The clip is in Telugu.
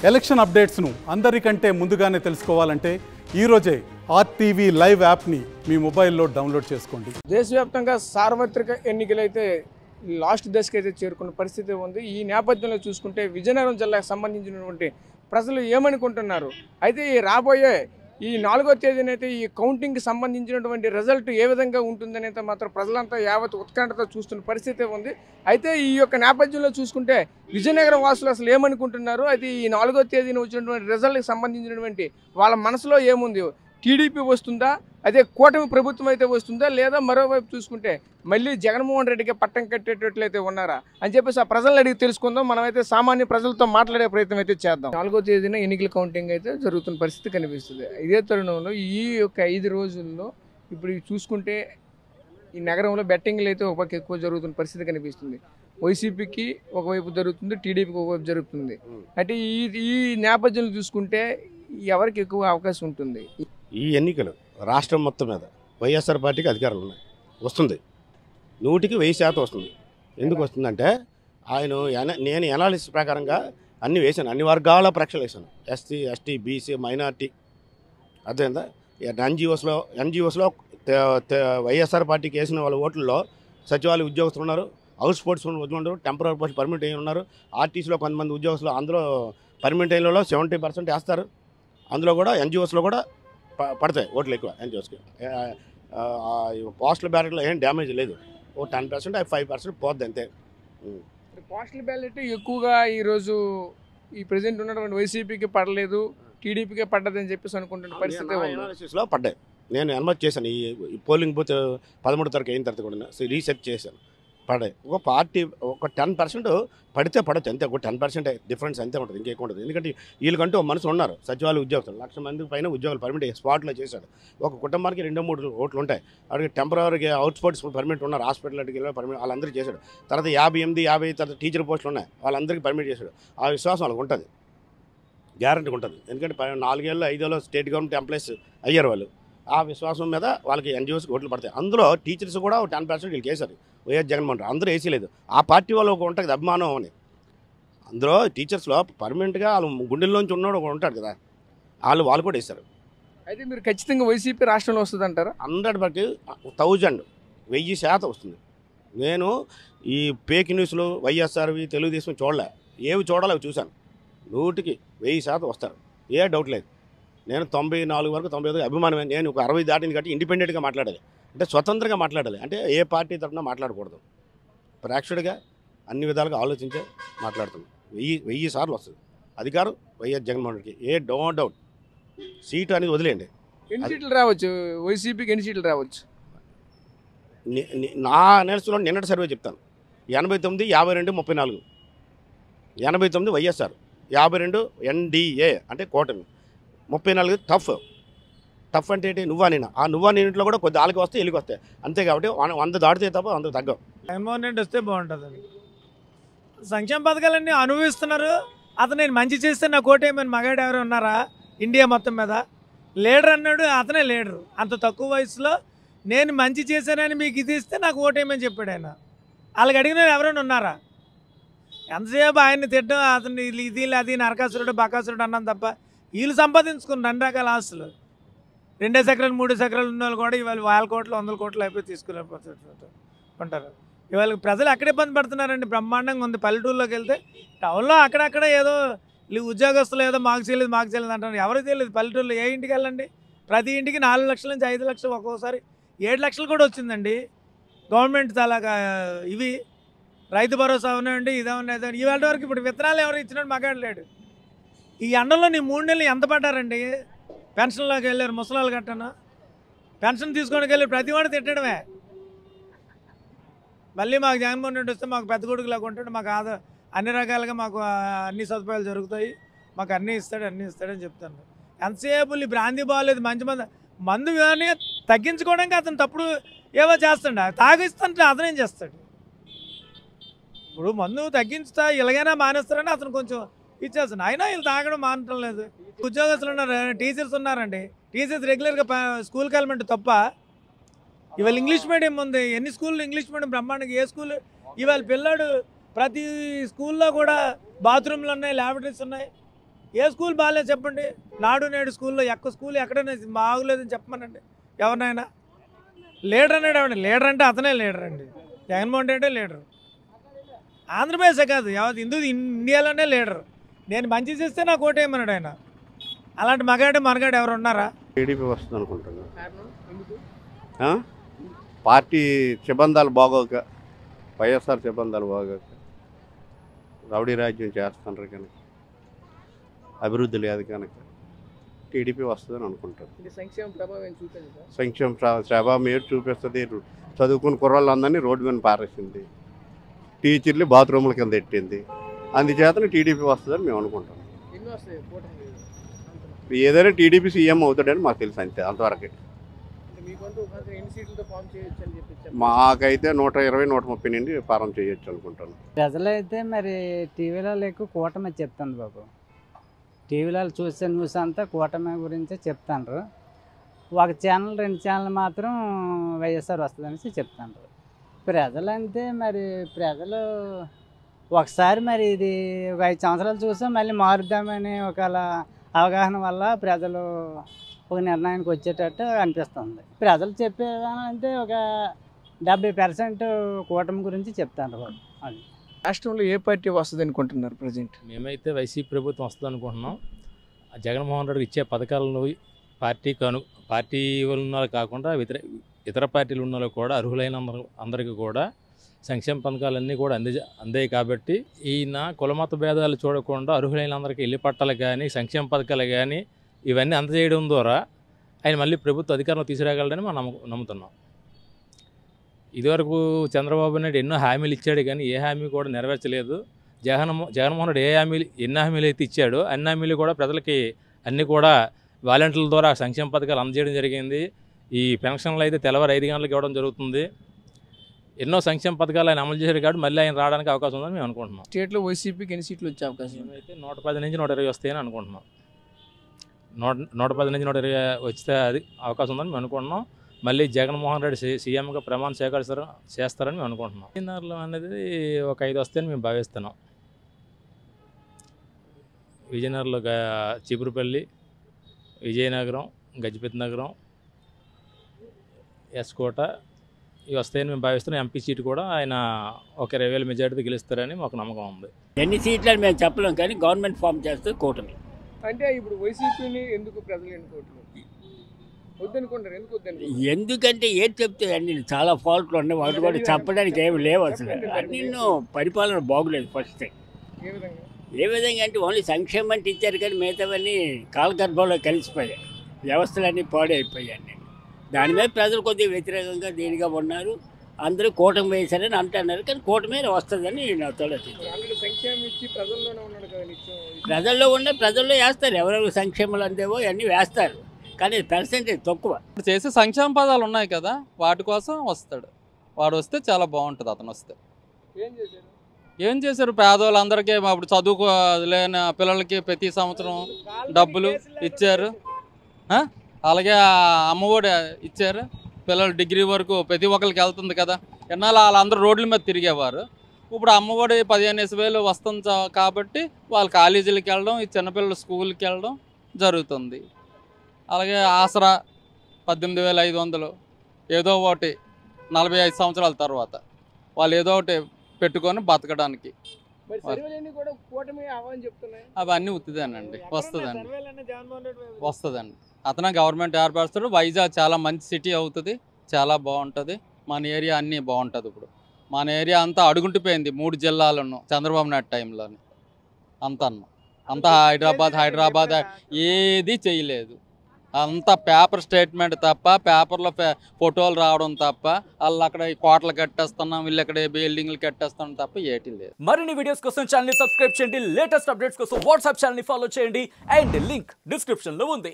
ఎలక్షన్ అప్డేట్స్ను అందరికంటే ముందుగానే తెలుసుకోవాలంటే ఈరోజే ఆర్టీవీ లైవ్ యాప్ని మీ మొబైల్లో డౌన్లోడ్ చేసుకోండి. దేశవ్యాప్తంగా సార్వత్రిక ఎన్నికలైతే లాస్ట్ దశకు అయితే చేరుకున్న పరిస్థితి ఉంది. ఈ నేపథ్యంలో చూసుకుంటే విజయనగరం జిల్లాకు సంబంధించినటువంటి ప్రజలు ఏమనుకుంటున్నారు, అయితే ఈ రాబోయే ఈ 4వ తేదీనైతే ఈ కౌంటింగ్కి సంబంధించినటువంటి రిజల్ట్ ఏ విధంగా ఉంటుందని అయితే మాత్రం ప్రజలంతా యావత్ ఉత్కంఠతో చూస్తున్న పరిస్థితి ఉంది. అయితే ఈ యొక్క నేపథ్యంలో చూసుకుంటే విజయనగరం వాసులు అసలు ఏమనుకుంటున్నారు, అయితే ఈ 4వ తేదీన వచ్చినటువంటి రిజల్ట్కి సంబంధించినటువంటి వాళ్ళ మనసులో ఏముంది, టీడీపీ వస్తుందా, అదే కూటమి ప్రభుత్వం అయితే వస్తుందా, లేదా మరోవైపు చూసుకుంటే మళ్ళీ జగన్మోహన్ రెడ్డికి పట్టం కట్టేటట్లయితే ఉన్నారా అని చెప్పేసి ఆ ప్రజలను అడిగి తెలుసుకుందాం. మనమైతే సామాన్య ప్రజలతో మాట్లాడే ప్రయత్నం అయితే చేద్దాం. 4వ తేదీన ఎన్నికల కౌంటింగ్ అయితే జరుగుతున్న పరిస్థితి కనిపిస్తుంది. ఇదే తరుణంలో ఈ యొక్క 5 రోజుల్లో ఇప్పుడు చూసుకుంటే ఈ నగరంలో బెట్టింగ్లు అయితే ఒక పక్క ఎక్కువ జరుగుతున్న పరిస్థితి కనిపిస్తుంది. వైసీపీకి ఒకవైపు జరుగుతుంది, టీడీపీకి ఒకవైపు జరుగుతుంది. అంటే ఈ నేపథ్యంలో చూసుకుంటే ఎవరికి ఎక్కువ అవకాశం ఉంటుంది? ఈ ఎన్నికలు రాష్ట్రం మొత్తం మీద వైఎస్ఆర్ పార్టీకి అధికారులు ఉన్నాయి, వస్తుంది 100% వస్తుంది. ఎందుకు వస్తుందంటే నేను ఎనాలిసిస్ ప్రకారంగా అన్ని వేశాను, అన్ని వర్గాల పరీక్షలు వేశాను. ఎస్సీ, ఎస్టీ, బీసీ, మైనార్టీ, అదేందా ఎన్జిఓస్లో వైఎస్ఆర్ పార్టీకి వేసిన వాళ్ళ ఓట్లలో సచివాలయ ఉద్యోగస్తులు ఉన్నారు, హౌస్ స్పోర్ట్స్ ఉన్నారు, టెంపరీ పోస్ట్ పర్మనెంట్ అయిన ఉన్నారు, ఆర్టీసీలో కొంతమంది ఉద్యోగస్తులు అందులో పర్మనెంట్ అయినలో 70% వేస్తారు. అందులో కూడా ఎన్జిఓస్లో కూడా పడతాయి ఓట్లు ఎక్కువ. ఎన్జిఓస్కి పోస్టల్ బ్యాలెట్లో ఏం డ్యామేజ్ లేదు, ఓ 10% 5% పోద్ది అంతే. పోస్టల్ బ్యాలెట్ ఎక్కువగా ఈరోజు ఈ ప్రెసిడెంట్ ఉన్నటువంటి వైసీపీకి పడలేదు, టీడీపీకే పడ్డదని చెప్పేసి అనుకుంటున్న పరిస్థితి అనాలిసిస్లో పడ్డాయి. నేను అనుమతి చేశాను, ఈ పోలింగ్ బూత్ 13 తారీఖు అయిన తర్వాత కూడా రీసెర్చ్ చేశాను, పడ్డాయి. ఒక పార్టీ ఒక 10% పడితే పడచ్చు అంతే, ఒక 10% డిఫరెన్స్ అంతే ఉంటుంది, ఇంకెక్కువ ఉంటుంది. ఎందుకంటే వీళ్ళకంటూ ఒక మనసు ఉన్నారు, సచివాలయ ఉద్యోగస్తులు 1,00,000 మంది పైన ఉద్యోగాలు పర్మిట్ స్పాట్లో చేశాడు. ఒక కుటుంబానికి 2-3 ఓట్లు ఉంటాయి, అడిగి టెంపరీగా అవుట్ స్పోర్ట్స్ పర్మిట్ ఉన్నారు, హాస్పిటల్కి పర్మిట్ వాళ్ళందరికీ చేశాడు. తర్వాత 50 తర్వాత టీచర్ పోస్టులు ఉన్నాయి, వాళ్ళందరికీ పర్మిట్ చేశాడు. ఆ విశ్వాసం వాళ్ళకి ఉంటుంది, గ్యారంటీ ఉంటుంది. ఎందుకంటే 4 ఏళ్ళు 5 ఏళ్ళు స్టేట్ గవర్నమెంట్ ఎంప్లాయీస్ అయ్యారు వాళ్ళు. ఆ విశ్వాసం మీద వాళ్ళకి ఎన్జిఓస్కి ఓట్లు పడతాయి. అందులో టీచర్స్ కూడా 10% వీళ్ళకి వేశారు వైఎస్ జగన్మోహన్ రెడ్డి. అందరూ వేసి లేదు, ఆ పార్టీ వాళ్ళు ఒక ఉంటుంది అభిమానం అని. అందులో టీచర్స్లో పర్మనెంట్గా వాళ్ళు గుండెల్లోంచి ఉన్నాడు ఒక ఉంటాడు కదా, వాళ్ళు కూడా వేశారు. అయితే మీరు ఖచ్చితంగా వైసీపీ రాష్ట్రంలో వస్తుంది అంటారా? 100% వస్తుంది. నేను ఈ ఫేక్ న్యూస్లు వైఎస్ఆర్వి తెలుగుదేశం చూడలే, ఏవి చూడాలో అవి చూశాను. 100% వస్తారు, ఏ డౌట్ లేదు. నేను 94 వరకు 95 అభిమానమే. నేను ఒక 60 దాటింది కాబట్టి ఇండిపెండెంట్గా మాట్లాడాలి, అంటే స్వతంత్రంగా మాట్లాడాలి, అంటే ఏ పార్టీ తరఫున మాట్లాడకూడదు. ప్రేక్షకుడిగా అన్ని విధాలుగా ఆలోచించే మాట్లాడుతున్నాను. 1000 వస్తుంది అధికారం వైఎస్ జగన్మోహన్ రెడ్డికి, ఏ డౌట్. సీటు అనేది వదిలేయండి. ఎన్ని సీట్లు రావచ్చు వైసీపీకి? ఎన్ని సీట్లు రావచ్చు? నా అనాలిసిస్లో నిన్నటి సర్వే చెప్తాను. 89, 52, 34. 89 వైఎస్ఆర్, 52 ఎన్డీఏ అంటే కూటమి, 34 టఫ్ అంటే ఏంటి? నువ్వా నేను. ఆ నువ్వా నేనింట్లో కూడా కొద్ది వాళ్ళకి వస్తే వీళ్ళకి వస్తాయి అంతే. కాబట్టి 100 దాటితే తప్ప 100 తగ్గవు. జగన్మోహన్ రెడ్డి వస్తే బాగుంటుంది. సంక్షేమ పథకాలన్నీ అనుభవిస్తున్నారు. అతను నేను మంచి చేస్తే నా కోటేమని మగాడు ఎవరు ఉన్నారా ఇండియా మొత్తం మీద? లీడర్ అన్నాడు, అతనే లీడరు. అంత తక్కువ వయసులో నేను మంచి చేశానని మీకు ఇది ఇస్తే నాకు ఓటేమని చెప్పాడు ఆయన. వాళ్ళకి అడిగిన ఎవరైనా ఉన్నారా? ఎంతసేపు ఆయన్ని తిట్టడం, అతను ఇది అది నరకాసురుడు బకాసురుడు అన్నాం తప్ప వీళ్ళు సంపాదించుకుని 2 రకాల ఆస్తులు. 2 ఎకరాలు 3 ఎకరాలు ఉన్న వాళ్ళు కూడా ఇవాళ 1,000 కోట్లు 100 కోట్లు అయిపోయి తీసుకురాపోతుంటారు. ఇవాళ ప్రజలు ఎక్కడ ఇబ్బంది పడుతున్నారండి? బ్రహ్మాండంగా ఉంది. పల్లెటూరులోకి వెళ్తే టౌన్లో అక్కడక్కడ ఏదో ఉద్యోగస్తులు ఏదో మాకు చేయలేదు అంటారు. ఎవరికి తెలియదు. పల్లెటూరులో ఏ ఇంటికి వెళ్ళండి, ప్రతి ఇంటికి 4 లక్షల నుంచి 5 లక్షలు, ఒక్కోసారి 7 లక్షలు కూడా వచ్చిందండి గవర్నమెంట్ తలాగా. ఇవి రైతు భరోసా అవునండి, ఇదేమన్నా ఇవాళ వరకు ఇప్పుడు విత్తనాలు ఎవరు ఇచ్చినట్టు మగాడు లేడు. ఈ ఎండలో నీ 3 నెలలు ఎంత పడ్డారండి? పెన్షన్లోకి వెళ్ళారు ముసలాళ్ళు గట్టను, పెన్షన్ తీసుకోవడానికి వెళ్ళి ప్రతి వాడు తిట్టడమే. మళ్ళీ మాకు జగన్మోహన్ రెడ్డి వస్తే మాకు పెద్ద కొడుకులాగా ఉంటాడు, మాకు అన్ని రకాలుగా మాకు అన్ని సదుపాయాలు జరుగుతాయి, మాకు అన్నీ ఇస్తాడని చెప్తాను. ఎంతసేపు ఈ బ్రాంతి బాగాలేదు, మంచి మందు కానీ తగ్గించుకోవడానికి అతను తప్పుడు ఏవో చేస్తాడు, తాగిస్తుంటే అతనేం చేస్తాడు? ఇప్పుడు మందు తగ్గించుతా ఇలాగైనా మానేస్తారని అతను కొంచెం ఇచ్చేస్తాను. అయినా వీళ్ళు తాగడం మానటం లేదు. ఉద్యోగస్తులు ఉన్నారు, టీచర్స్ ఉన్నారండి. టీచర్స్ రెగ్యులర్గా స్కూల్కి వెళ్ళమంటే తప్ప. ఇవాళ ఇంగ్లీష్ మీడియం ఉంది, ఎన్ని స్కూళ్ళు ఇంగ్లీష్ మీడియం బ్రహ్మాండంగా. ఏ స్కూల్ ఇవాళ పిల్లాడు ప్రతి స్కూల్లో కూడా బాత్రూమ్లు ఉన్నాయి, ల్యాబొరేటరీస్ ఉన్నాయి. ఏ స్కూల్ బాగాలేదు చెప్పండి. నాడు నేడు స్కూల్లో స్కూల్ ఎక్కడైనా బాగోలేదని చెప్పమనండి ఎవరినైనా. లీడర్ అన్నాడు అవ్వండి, లీడర్ అంటే అతనే లీడర్ అండి. జగన్మోహన్ రెడ్డి లీడర్, ఆంధ్రప్రదేశే కాదు ఇండియాలోనే లీడర్. నేను మంచి చేస్తే నాకు ఓటేయమన్నాడు ఆయన. అలాంటి మనగాడు ఎవరు ఉన్నారా? టీడీపీ వస్తుంది అనుకుంటున్నాను. పార్టీ సిబ్బందాలు బాగోక, వైఎస్ఆర్ సిబ్బందాలు బాగోక రౌడీ రాజ్యం చేస్తున్నారు కనుక, అభివృద్ధి లేదు కనుక టీడీపీ వస్తుందని అనుకుంటాను. సంక్షేమ ప్రభావం ఏడు చూపిస్తుంది. చదువుకున్న కుర్రాళ్ళందరినీ రోడ్డు మీద పారేసింది, టీచర్లు బాత్రూముల కింద పెట్టింది. అందుచేతనే టీడీపీ వస్తుందని మేము అనుకుంటాం. ఏదైనా టీడీపీ సీఎం అవుతాడని మాకు తెలుసు, అంతే, అంతవరకే. మాకైతే 120-130 నుండి ఫారం చేయొచ్చు అనుకుంటాను. ప్రజలైతే మరి టీవీలో ఎక్కువ కూటమి చెప్తాను బాబు. టీవీలో చూసే న్యూస్ అంతా కూటమి గురించే చెప్తాను. ఒక ఛానల్ 2 ఛానల్ మాత్రం వైఎస్ఆర్ వస్తుందనేసి చెప్తాను. ప్రజలంటే మరి ప్రజలు ఒకసారి మరి ఇది 5 సంవత్సరాలు చూసాం, మళ్ళీ మారుద్దామని ఒక అవగాహన వల్ల ప్రజలు ఒక నిర్ణయానికి వచ్చేటట్టు అనిపిస్తుంది. ప్రజలు చెప్పేదంటే ఒక 70% కూటమి గురించి చెప్తాను. అది రాష్ట్రంలో ఏ పార్టీ వస్తుంది అనుకుంటున్నారు ప్రజెంట్? మేమైతే వైసీపీ ప్రభుత్వం వస్తుంది అనుకుంటున్నాం. జగన్మోహన్ రెడ్డి ఇచ్చే పథకాలను పార్టీ ఉన్న కాకుండా ఇతర పార్టీలు ఉన్న వాళ్ళు కూడా అర్హులైన అందరికీ కూడా సంక్షేమ పథకాలన్నీ కూడా అందాయి. కాబట్టి ఈయన కులమత భేదాలు చూడకుండా అర్హులైన అందరికీ ఇల్లు పట్టాలు కానీ సంక్షేమ పథకాలు కానీ ఇవన్నీ అందజేయడం ద్వారా ఆయన మళ్ళీ ప్రభుత్వ అధికారంలో తీసుకురాగలడని మనం నమ్ముతున్నాం. ఇదివరకు చంద్రబాబు నాయుడు ఎన్నో హామీలు ఇచ్చాడు, కానీ ఏ హామీ కూడా నెరవేర్చలేదు. జగన్మోహన్ రెడ్డి ఎన్ని హామీలు అయితే ఇచ్చాడో అన్ని హామీలు కూడా ప్రజలకి అన్నీ కూడా వాలంటీర్ల ద్వారా సంక్షేమ పథకాలు అందజేయడం జరిగింది. ఈ పెన్షన్లు అయితే తెల్లవారు 5 గంటలకు ఇవ్వడం జరుగుతుంది. ఎన్నో సంక్షేమ పథకాలు ఆయన అమలు చేశారు కాబట్టి మళ్ళీ ఆయన రావడానికి అవకాశం ఉందని మేము అనుకుంటున్నాం. స్టేట్లో వైసీపీకి ఎన్ని సీట్లు వచ్చే అవకాశం? అయితే 110 నుంచి 120 వస్తాయని అనుకుంటున్నాం. 110 నుంచి 120 వస్తే అది అవకాశం ఉందని మేము అనుకుంటున్నాం. మళ్ళీ జగన్మోహన్ రెడ్డి సీఎంగా ప్రమాణ స్వీకారం చేస్తారని మేము అనుకుంటున్నాం. విజయనగరం అనేది ఒక 5 వస్తాయని మేము భావిస్తున్నాం. విజయనగరంలో చీపురుపల్లి, విజయనగరం, గజపతి నగరం, ఎస్కోట ఇవి వస్తాయని మేము భావిస్తున్నాం. ఎంపీ సీటు కూడా ఆయన ఒక 20,000 మెజార్టీతో గెలుస్తారని మాకు నమ్మకం ఉంది. ఎన్ని సీట్లని మేము చెప్పలేం, కానీ గవర్నమెంట్ ఫామ్ చేస్తే కూటమి. అంటే ఇప్పుడు వైసీపీని ఎందుకు ప్రజలు ఎన్నుకోవట్లేదు? వద్దనుకుంటారు, ఎందుకు వద్దని? ఎందుకంటే ఏది చెప్తే అన్ని చాలా ఫాల్ట్లు ఉన్నాయి, వాటి కూడా చెప్పడానికి ఏమి లేవు. అసలు అన్ని పరిపాలన బాగులేదు. ఫస్ట్ థింగ్ ఏ విధంగా అంటే ఓన్లీ సంక్షేమం అంటే ఇచ్చారు, కానీ మిగతావన్నీ కాలగర్భంలో కలిసిపోయాయి, వ్యవస్థలన్నీ పాడైపోయాయి. దాని మీద ప్రజలు కొద్దిగా వ్యతిరేకంగా దీనిగా ఉన్నారు. అందరూ కూటమి వేశారని అంటున్నారు, కానీ కూటమి వస్తుందని నా తోడతి. ప్రజల్లో వేస్తారు, ఎవరెవరు సంక్షేమాలు అందేవో అన్నీ వేస్తారు, కానీ పర్సెంటేజ్ తక్కువ. చేసే సంక్షేమ పదాలు ఉన్నాయి కదా, వాటి కోసం వస్తాడు. వాడు వస్తే చాలా బాగుంటుంది. అతను వస్తే ఏం చేశారు? పేదవాళ్ళందరికీ అప్పుడు చదువుకో లేని పిల్లలకి ప్రతి సంవత్సరం డబ్బులు ఇచ్చారు. అలాగే అమ్మఒడి ఇచ్చారు. పిల్లలు డిగ్రీ వరకు ప్రతి ఒక్కరికి వెళ్తుంది కదా. ఎన్నాళ్ళు వాళ్ళందరూ రోడ్ల మీద తిరిగేవారు. ఇప్పుడు అమ్మఒడి 15,000 వస్తుంది కాబట్టి వాళ్ళు కాలేజీలకు వెళ్ళడం, ఈ చిన్నపిల్లలు స్కూల్కి వెళ్ళడం జరుగుతుంది. అలాగే ఆసరా 18,500 ఏదో ఒకటి 45 సంవత్సరాల తర్వాత వాళ్ళు ఏదో ఒకటి పెట్టుకొని బతకడానికి. అవన్నీ ఉత్తిదేనండి, వస్తుందండి. అతను గవర్నమెంట్ ఏర్పరుస్తాడు. వైజాగ్ చాలా మంచి సిటీ అవుతుంది, చాలా బాగుంటుంది. మన ఏరియా అన్నీ బాగుంటుంది. ఇప్పుడు మన ఏరియా అంతా అడుగుంటిపోయింది 3 జిల్లాలను చంద్రబాబు నాయుడు టైంలోని. అంతా హైదరాబాద్ ఏది చేయలేదు. అంతా పేపర్ స్టేట్మెంట్ తప్ప, పేపర్లో ఫోటోలు రావడం తప్ప, వాళ్ళు అక్కడ కోటలు కట్టేస్తున్నాం, వీళ్ళు అక్కడ బిల్డింగ్లు కట్టేస్తున్నాం తప్ప ఏటి లేదు. మరిన్ని వీడియోస్ కోసం ఛానల్ ని సబ్స్క్రైబ్ చేయండి, లేటెస్ట్ అప్డేట్స్ కోసం వాట్సాప్ ఛానల్ ని ఫాలో చేయండి, అండ్ లింక్ డిస్క్రిప్షన్ లో ఉంది.